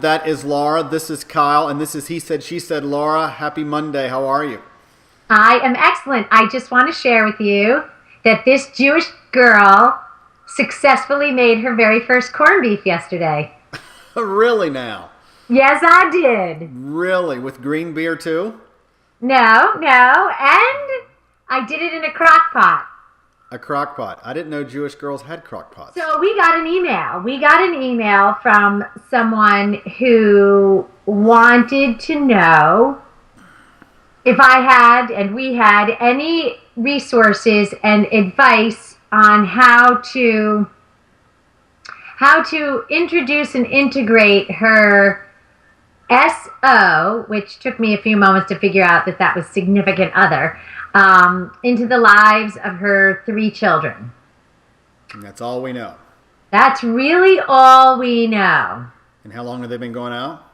That is Laura. This is Kyle, and this is He Said, She Said. Laura, happy Monday. How are you? I am excellent. I just want to share with you that this Jewish girl successfully made her very first corned beef yesterday. Really now? Yes, I did. Really? With green beer too? No, and I did it in a crock pot. A crock pot. I didn't know Jewish girls had crock pots. So we got an email. We got an email from someone who wanted to know if I had and we had any resources and advice on how to introduce and integrate her SO, which took me a few moments to figure out that was significant other, into the lives of her 3 children. And that's all we know. That's really all we know. And how long have they been going out?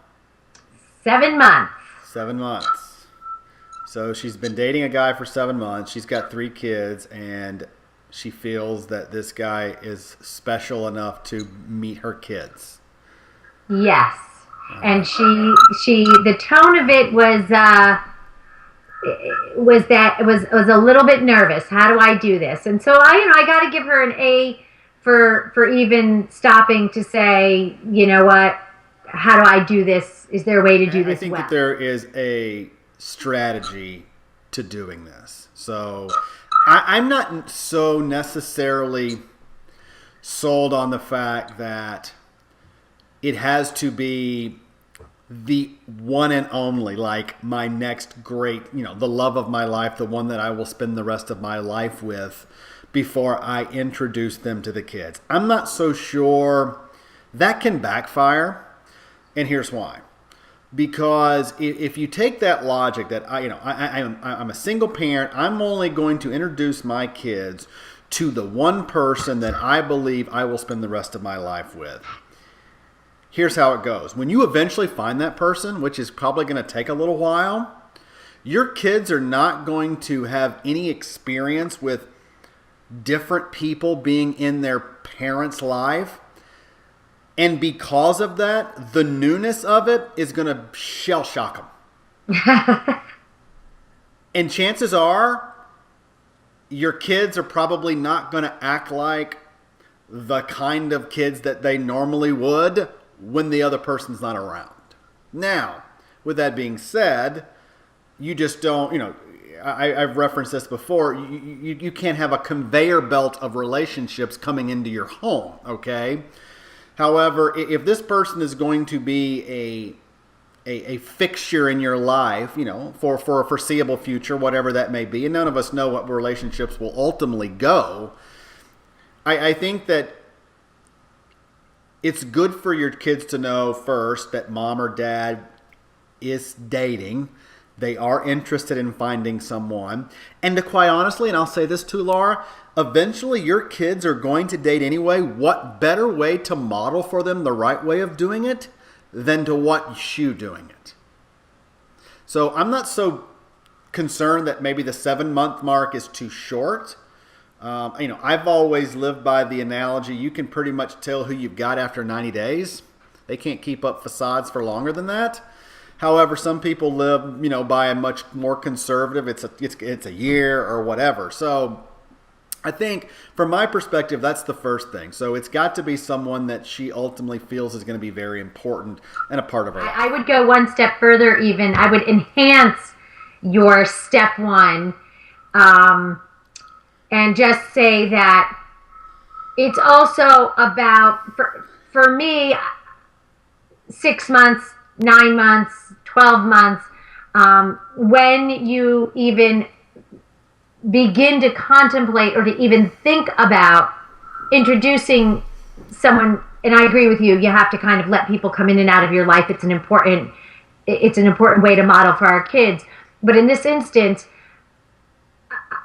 7 months. 7 months. So she's been dating a guy for 7 months. She's got 3 kids, and she feels that this guy is special enough to meet her kids. Yes. And she the tone of it was a little bit nervous. How do I do this? And so I got to give her an A for even stopping to say, you know what? How do I do this? Is there a way to do this? I think well? that there is a strategy to doing this. So I'm not so necessarily sold on the fact that it has to be the one and only, like my next great, the love of my life, the one that I will spend the rest of my life with before I introduce them to the kids. I'm not so sure. That can backfire, and here's why. Because if you take that logic that I'm a single parent, I'm only going to introduce my kids to the one person that I believe I will spend the rest of my life with. Here's how it goes. When you eventually find that person, which is probably going to take a little while, your kids are not going to have any experience with different people being in their parents' life. And because of that, the newness of it is going to shell shock them. And chances are, your kids are probably not going to act like the kind of kids that they normally would when the other person's not around. Now, with that being said, you just don't, I've referenced this before, you can't have a conveyor belt of relationships coming into your home, okay? However, if this person is going to be a fixture in your life, for a foreseeable future, whatever that may be, and none of us know what relationships will ultimately go, I think that it's good for your kids to know first that mom or dad is dating. They are interested in finding someone. And to quite honestly, and I'll say this too, Laura, eventually your kids are going to date anyway. What better way to model for them the right way of doing it than to watch you doing it? So I'm not so concerned that maybe the 7-month mark is too short. I've always lived by the analogy, you can pretty much tell who you've got after 90 days. They can't keep up facades for longer than that. However, some people live, by a much more conservative, it's a year or whatever. So I think from my perspective, that's the first thing. So it's got to be someone that she ultimately feels is going to be very important and a part of her life. I would go one step further even. I would enhance your step 1. And just say that it's also about, for me, 6 months, 9 months, 12 months, when you even begin to contemplate or to even think about introducing someone, and I agree with you, you have to kind of let people come in and out of your life. It's an important way to model for our kids. But in this instance,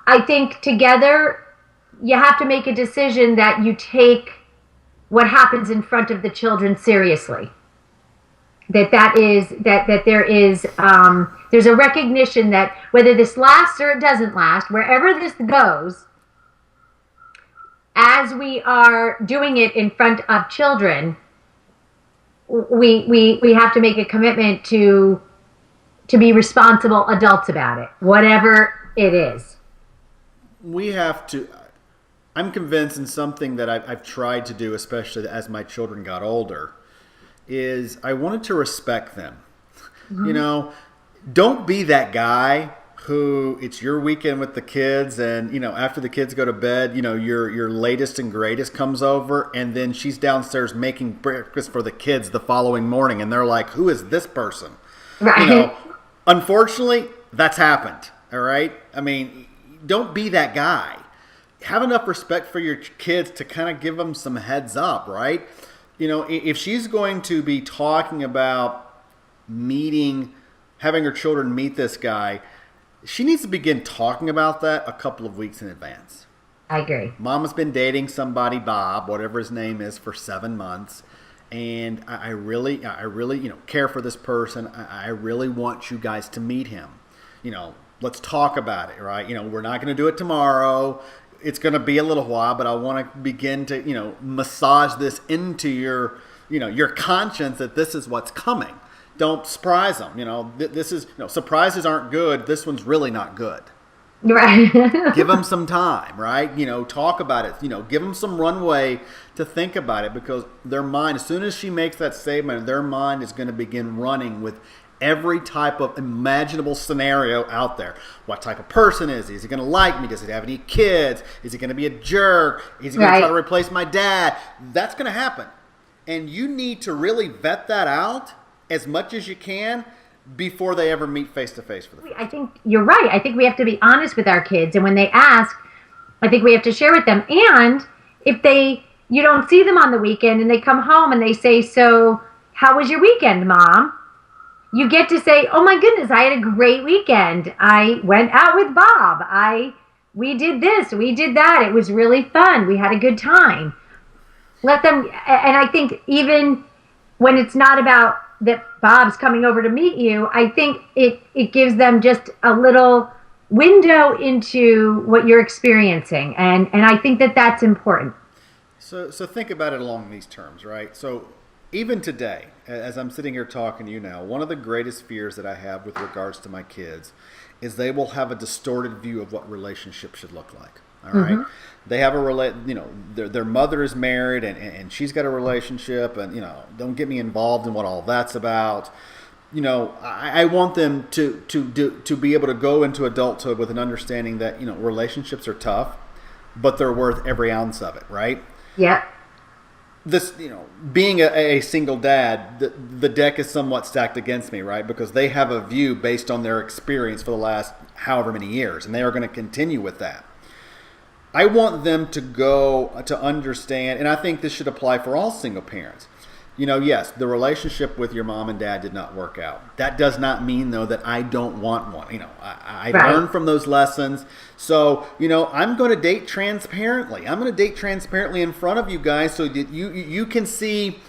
I think together you have to make a decision that you take what happens in front of the children seriously. There's a recognition that whether this lasts or it doesn't last, wherever this goes, as we are doing it in front of children, we have to make a commitment to be responsible adults about it, whatever it is. We have to. I'm convinced, in something that I've tried to do, especially as my children got older, is I wanted to respect them. You know, don't be that guy who it's your weekend with the kids, and after the kids go to bed, your latest and greatest comes over, and then she's downstairs making breakfast for the kids the following morning, and they're like, "Who is this person?" Right. Unfortunately, that's happened. All right. I mean, don't be that guy. Have enough respect for your kids to kind of give them some heads up, right? If she's going to be talking about having her children meet this guy, she needs to begin talking about that a couple of weeks in advance. I agree. Mama's been dating somebody, Bob, whatever his name is, for 7 months. And I really, care for this person. I really want you guys to meet him. Let's talk about it, right? We're not going to do it tomorrow. It's going to be a little while, but I want to begin to, massage this into your conscience that this is what's coming. Don't surprise them. This is, surprises aren't good. This one's really not good. Right. Give them some time, right? Talk about it. Give them some runway to think about it, because their mind, as soon as she makes that statement, their mind is going to begin running with every type of imaginable scenario out there. What type of person is he? Is he going to like me? Does he have any kids? Is he going to be a jerk? Is he going to try to replace my dad? That's going to happen. And you need to really vet that out as much as you can before they ever meet face to face for the first time. I think you're right. I think we have to be honest with our kids, and when they ask, I think we have to share with them. And if you don't see them on the weekend and they come home and they say, "So how was your weekend, Mom?" You get to say, "Oh my goodness, I had a great weekend. I went out with Bob. We did this, we did that. It was really fun. We had a good time." Let them, and I think even when it's not about that Bob's coming over to meet you, I think it gives them just a little window into what you're experiencing. And I think that that's important. So think about it along these terms, right? So even today, as I'm sitting here talking to you now, one of the greatest fears that I have with regards to my kids is they will have a distorted view of what relationships should look like. All right. They have their mother is married and she's got a relationship, and, don't get me involved in what all that's about. I want them to be able to go into adulthood with an understanding that, relationships are tough, but they're worth every ounce of it. Right. Yeah. This, being a single dad, the deck is somewhat stacked against me, right? Because they have a view based on their experience for the last however many years, and they are going to continue with that. I want them to understand, and I think this should apply for all single parents. Yes, the relationship with your mom and dad did not work out. That does not mean, though, that I don't want one. I learned from those lessons. So, I'm going to date transparently. I'm going to date transparently in front of you guys so that you can see,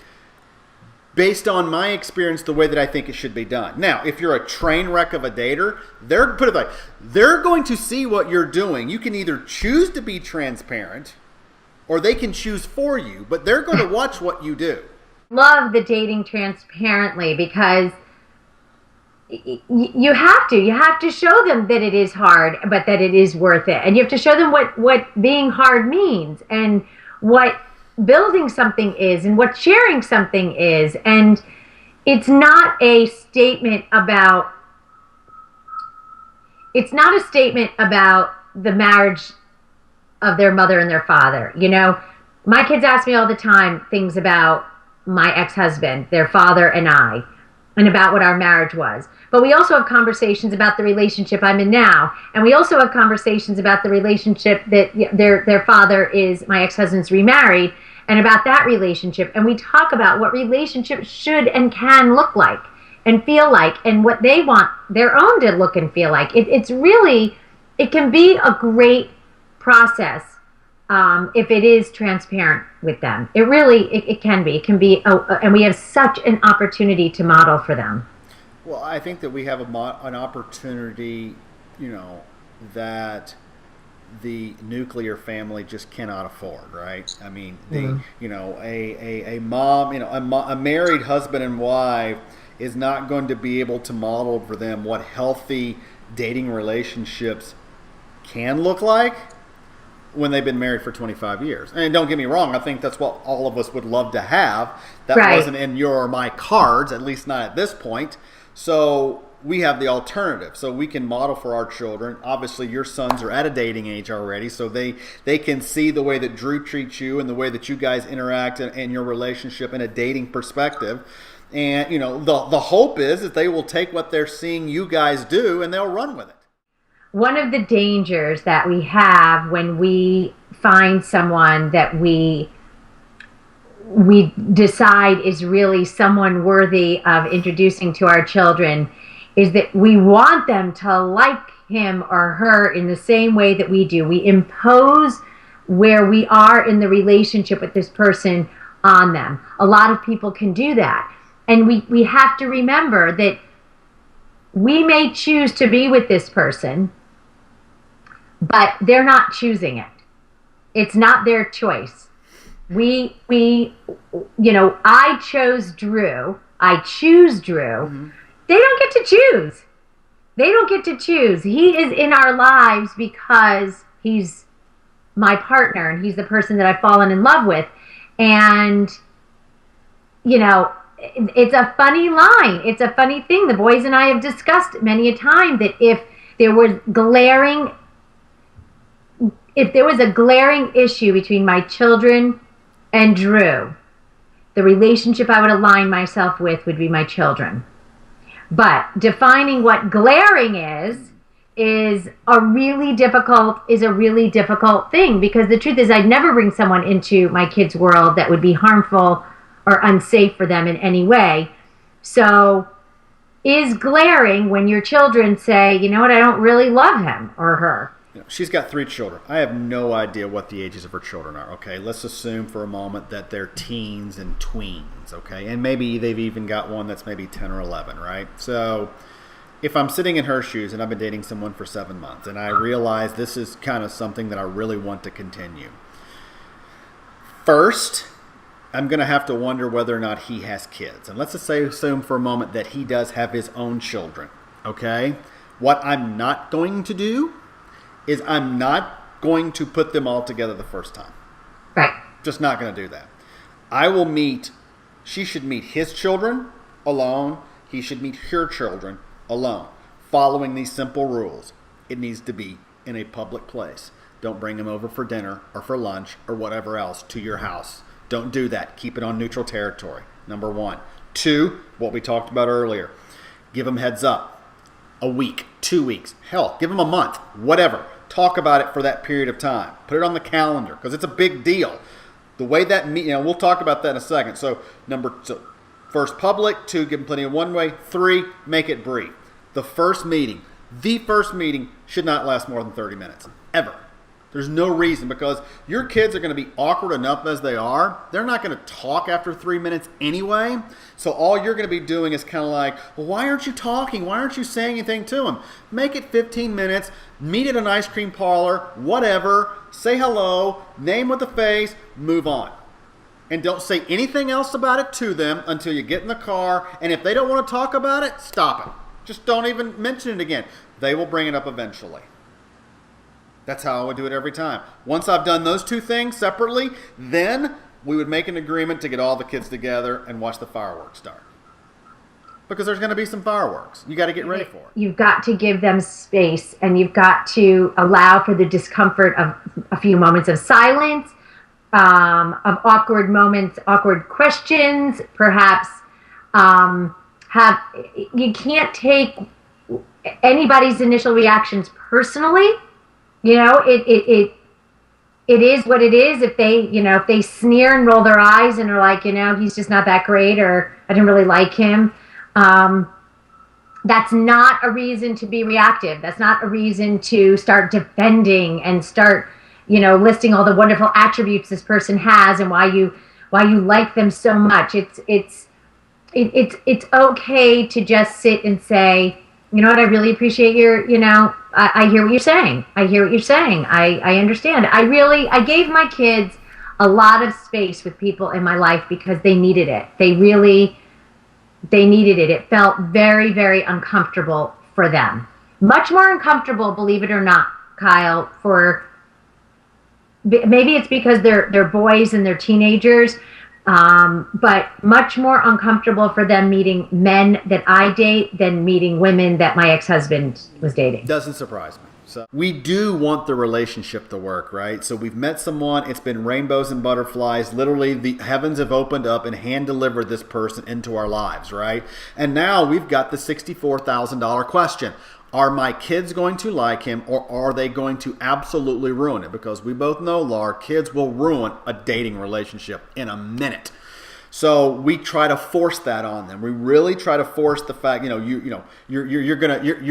based on my experience, the way that I think it should be done. Now, if you're a train wreck of a dater, they're going to see what you're doing. You can either choose to be transparent or they can choose for you, but they're going to watch what you do. Love the dating transparently, because you have to show them that it is hard, but that it is worth it. And you have to show them what being hard means, and what building something is, and what sharing something is. And it's not a statement about the marriage of their mother and their father. My kids ask me all the time things about my ex-husband, their father, and I, and about what our marriage was. But we also have conversations about the relationship I'm in now. And we also have conversations about the relationship that their father is, my ex-husband's remarried, and about that relationship. And we talk about what relationships should and can look like and feel like, and what they want their own to look and feel like. It can be a great process if it is transparent with them. It can be. It can be, and we have such an opportunity to model for them. Well, I think that we have an opportunity, that the nuclear family just cannot afford, right? I mean, the a mom, a married husband and wife is not going to be able to model for them what healthy dating relationships can look like when they've been married for 25 years. And don't get me wrong, I think that's what all of us would love to have. That wasn't in your or my cards, at least not at this point. So we have the alternative. So we can model for our children. Obviously, your sons are at a dating age already, so they can see the way that Drew treats you and the way that you guys interact in your relationship in a dating perspective. And, the hope is that they will take what they're seeing you guys do and they'll run with it. One of the dangers that we have when we find someone that we decide is really someone worthy of introducing to our children is that we want them to like him or her in the same way that we do. We impose where we are in the relationship with this person on them. A lot of people can do that. And we have to remember that we may choose to be with this person, but they're not choosing it. It's not their choice. I chose Drew. I choose Drew. Mm-hmm. They don't get to choose. They don't get to choose. He is in our lives because he's my partner and he's the person that I've fallen in love with. And, it's a funny line. It's a funny thing. The boys and I have discussed many a time that if there was a glaring issue between my children and Drew, the relationship I would align myself with would be my children. But defining what glaring is a really difficult thing, because the truth is I'd never bring someone into my kids' world that would be harmful or unsafe for them in any way. So is glaring when your children say, you know what, I don't really love him or her. She's got 3 children. I have no idea what the ages of her children are, okay? Let's assume for a moment that they're teens and tweens, okay? And maybe they've even got one that's maybe 10 or 11, right? So if I'm sitting in her shoes and I've been dating someone for 7 months and I realize this is kind of something that I really want to continue, first, I'm going to have to wonder whether or not he has kids. And let's just assume for a moment that he does have his own children, okay? What I'm not going to do is I'm not going to put them all together the first time. Right. Just not going to do that. She should meet his children alone. He should meet her children alone. Following these simple rules. It needs to be in a public place. Don't bring them over for dinner or for lunch or whatever else to your house. Don't do that. Keep it on neutral territory, number 1. 2, what we talked about earlier. Give them heads up. A week, 2 weeks, hell, give them a month, whatever. Talk about it for that period of time. Put it on the calendar because it's a big deal. The way that we'll talk about that in a second. So first public, 2, give them plenty of one way, 3, make it brief. The first meeting should not last more than 30 minutes, ever. There's no reason, because your kids are going to be awkward enough as they are. They're not going to talk after 3 minutes anyway. So all you're going to be doing is kind of like, well, why aren't you talking? Why aren't you saying anything to them? Make it 15 minutes. Meet at an ice cream parlor, whatever. Say hello. Name with a face. Move on. And don't say anything else about it to them until you get in the car. And if they don't want to talk about it, stop it. Just don't even mention it again. They will bring it up eventually. That's how I would do it every time. Once I've done those 2 things separately, then we would make an agreement to get all the kids together and watch the fireworks start. Because there's going to be some fireworks. You got to get ready for it. You've got to give them space, and you've got to allow for the discomfort of a few moments of silence, of awkward moments, awkward questions, perhaps. You can't take anybody's initial reactions personally. It is what it is. If they sneer and roll their eyes and are like, he's just not that great, or I didn't really like him, that's not a reason to be reactive. That's not a reason to start defending and start, listing all the wonderful attributes this person has and why you like them so much. It's okay to just sit and say, You know what? I really appreciate I hear what you're saying. I hear what you're saying. I understand. I gave my kids a lot of space with people in my life because they needed it. They needed it. It felt very, very uncomfortable for them. Much more uncomfortable, believe it or not, Kyle, for maybe it's because they're boys and they're teenagers, but much more uncomfortable for them meeting men that I date than meeting women that my ex-husband was dating. Doesn't surprise me. So we do want the relationship to work, right? So we've met someone, it's been rainbows and butterflies. Literally, the heavens have opened up and hand delivered this person into our lives, right? And now we've got the $64,000 question. Are my kids going to like him, or are they going to absolutely ruin it? Because we both know, Laura, kids will ruin a dating relationship in a minute. So we try to force that on them. We really try to force the fact, you're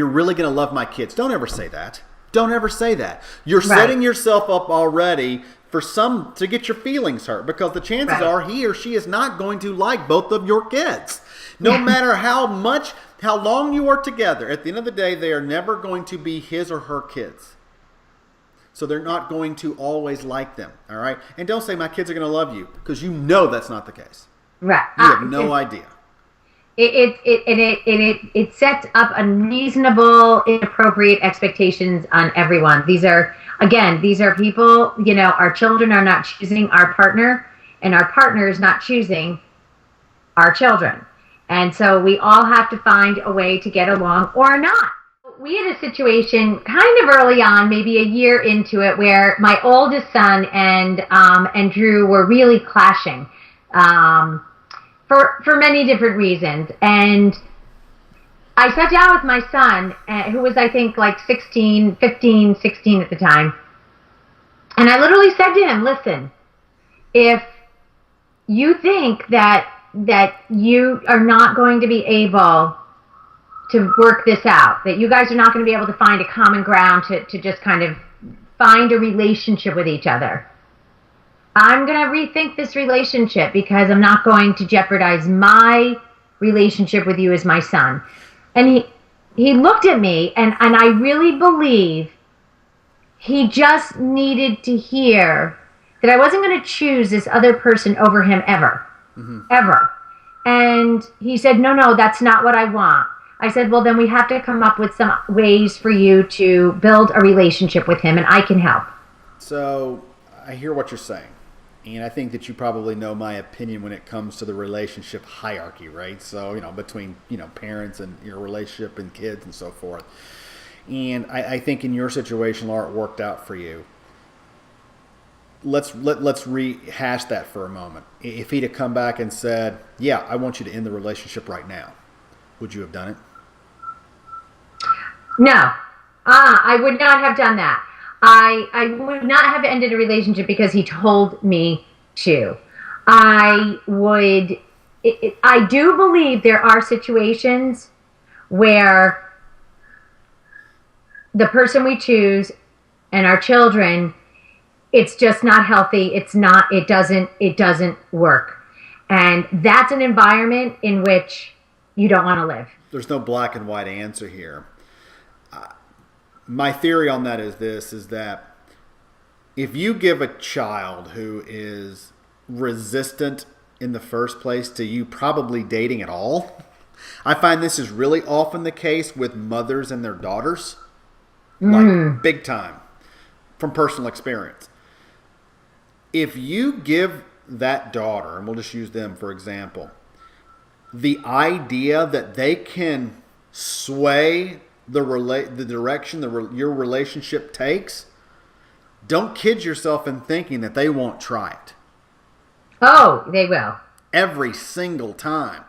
really gonna love my kids. Don't ever say that. Don't ever say that. You're Right. setting yourself up already for some to get your feelings hurt, because the chances Right. are he or she is not going to like both of your kids. No matter how long you are together, at the end of the day, they are never going to be his or her kids. So they're not going to always like them, all right? And don't say my kids are going to love you, because you know that's not the case. Right. You have no idea. It sets up unreasonable, inappropriate expectations on everyone. These are people, our children are not choosing our partner, and our partner is not choosing our children. And so we all have to find a way to get along or not. We had a situation kind of early on, maybe a year into it, where my oldest son and Drew were really clashing. For many different reasons. And I sat down with my son, who was, I think, like 16 at the time. And I literally said to him, listen, if you think that you are not going to be able to work this out, that you guys are not going to be able to find a common ground to just kind of find a relationship with each other, I'm going to rethink this relationship, because I'm not going to jeopardize my relationship with you as my son. And he looked at me, and I really believe he just needed to hear that I wasn't going to choose this other person over him ever. Mm-hmm. Ever. And he said, no, that's not what I want. I said, well, then we have to come up with some ways for you to build a relationship with him, and I can help. So I hear what you're saying. And I think that you probably know my opinion when it comes to the relationship hierarchy, right? So, between, parents and your relationship and kids and so forth. And I think in your situation, Laura, it worked out for you. Let's rehash that for a moment. If he'd have come back and said, yeah, I want you to end the relationship right now, would you have done it? No. I would not have done that. I would not have ended a relationship because he told me to. I do believe there are situations where the person we choose and our children, it's just not healthy. It doesn't work. And that's an environment in which you don't want to live. There's no black and white answer here. My theory on that is that if you give a child who is resistant in the first place to you probably dating at all, I find this is really often the case with mothers and their daughters, like big time, from personal experience. If you give that daughter, and we'll just use them for example, the idea that they can sway the direction your relationship takes, don't kid yourself in thinking that they won't try it. Oh, they will. Every single time.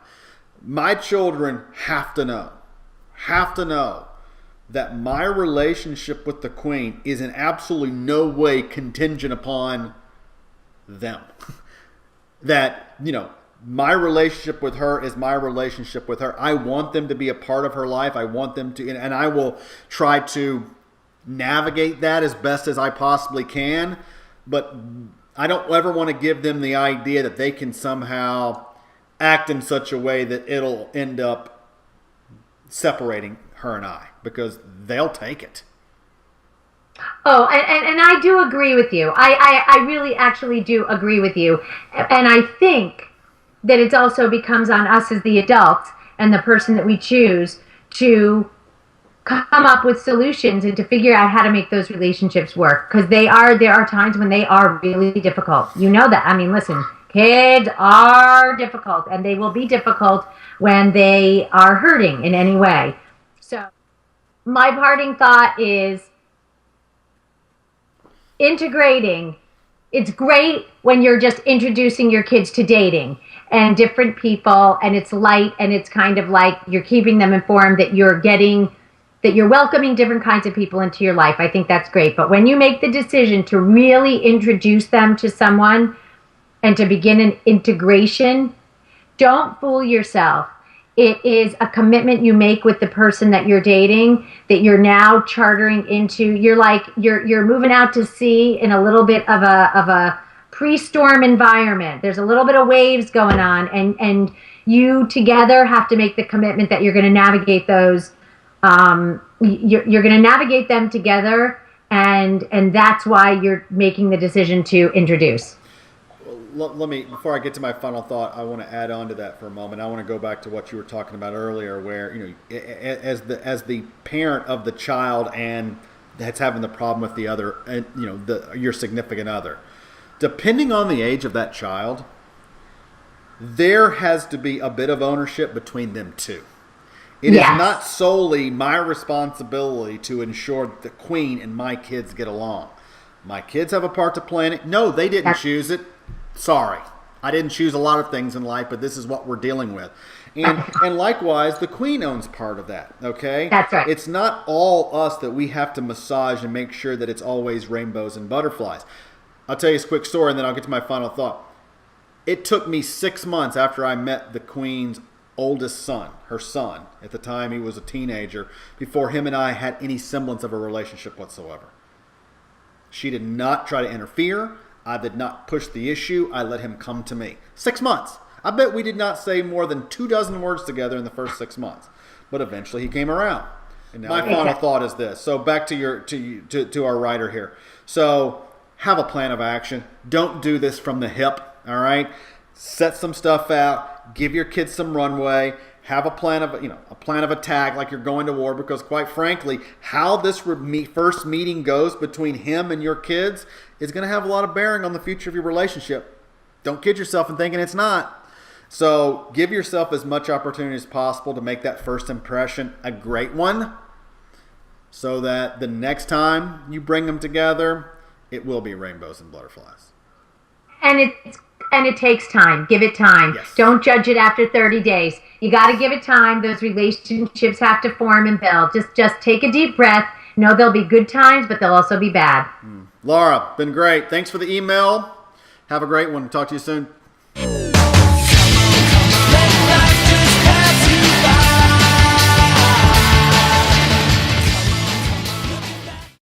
My children have to know that my relationship with the Queen is in absolutely no way contingent upon them. That, my relationship with her is my relationship with her. I want them to be a part of her life. I want them to, and I will try to navigate that as best as I possibly can. But I don't ever want to give them the idea that they can somehow act in such a way that it'll end up separating her and I, because they'll take it. Oh, and I do agree with you. I really actually do agree with you. And I think that it also becomes on us as the adults and the person that we choose to come up with solutions and to figure out how to make those relationships work. Because there are times when they are really difficult. You know that. I mean, listen, kids are difficult, and they will be difficult when they are hurting in any way. So my parting thought is integrating. It's great when you're just introducing your kids to dating and different people, and it's light, and it's kind of like you're keeping them informed that you're welcoming different kinds of people into your life. I think that's great. But when you make the decision to really introduce them to someone and to begin an integration, don't fool yourself. It is a commitment you make with the person that you're dating, that you're now chartering into. You're moving out to sea in a little bit of a pre-storm environment. There's a little bit of waves going on, and you together have to make the commitment that you're going to navigate those. You're going to navigate them together, and that's why you're making the decision to introduce. Let me, before I get to my final thought, I want to add on to that for a moment. I want to go back to what you were talking about earlier, where as the parent of the child and that's having the problem with the other, and your significant other, depending on the age of that child, there has to be a bit of ownership between them two. It is not solely my responsibility to ensure that the queen and my kids get along. My kids have a part to play in it. No, they didn't choose it. Sorry. I didn't choose a lot of things in life, but this is what we're dealing with. And likewise, the queen owns part of that, okay? That's right. It's not all us that we have to massage and make sure that it's always rainbows and butterflies. I'll tell you a quick story, and then I'll get to my final thought. It took me 6 months after I met the queen's oldest son, her son, at the time he was a teenager, before him and I had any semblance of a relationship whatsoever. She did not try to interfere. I did not push the issue. I let him come to me. 6 months. I bet we did not say more than 24 words together in the first 6 months. But eventually he came around. And now my final thought is this. So back to our writer here. So have a plan of action. Don't do this from the hip. All right. Set some stuff out. Give your kids some runway. Have a plan of attack, like you're going to war, because quite frankly, how this first meeting goes between him and your kids is going to have a lot of bearing on the future of your relationship. Don't kid yourself in thinking it's not. So give yourself as much opportunity as possible to make that first impression a great one, so that the next time you bring them together, it will be rainbows and butterflies. And it takes time. Give it time. Yes. Don't judge it after 30 days. You got to give it time. Those relationships have to form and build. Just take a deep breath. Know there'll be good times, but they'll also be bad. Laura, been great. Thanks for the email. Have a great one. Talk to you soon.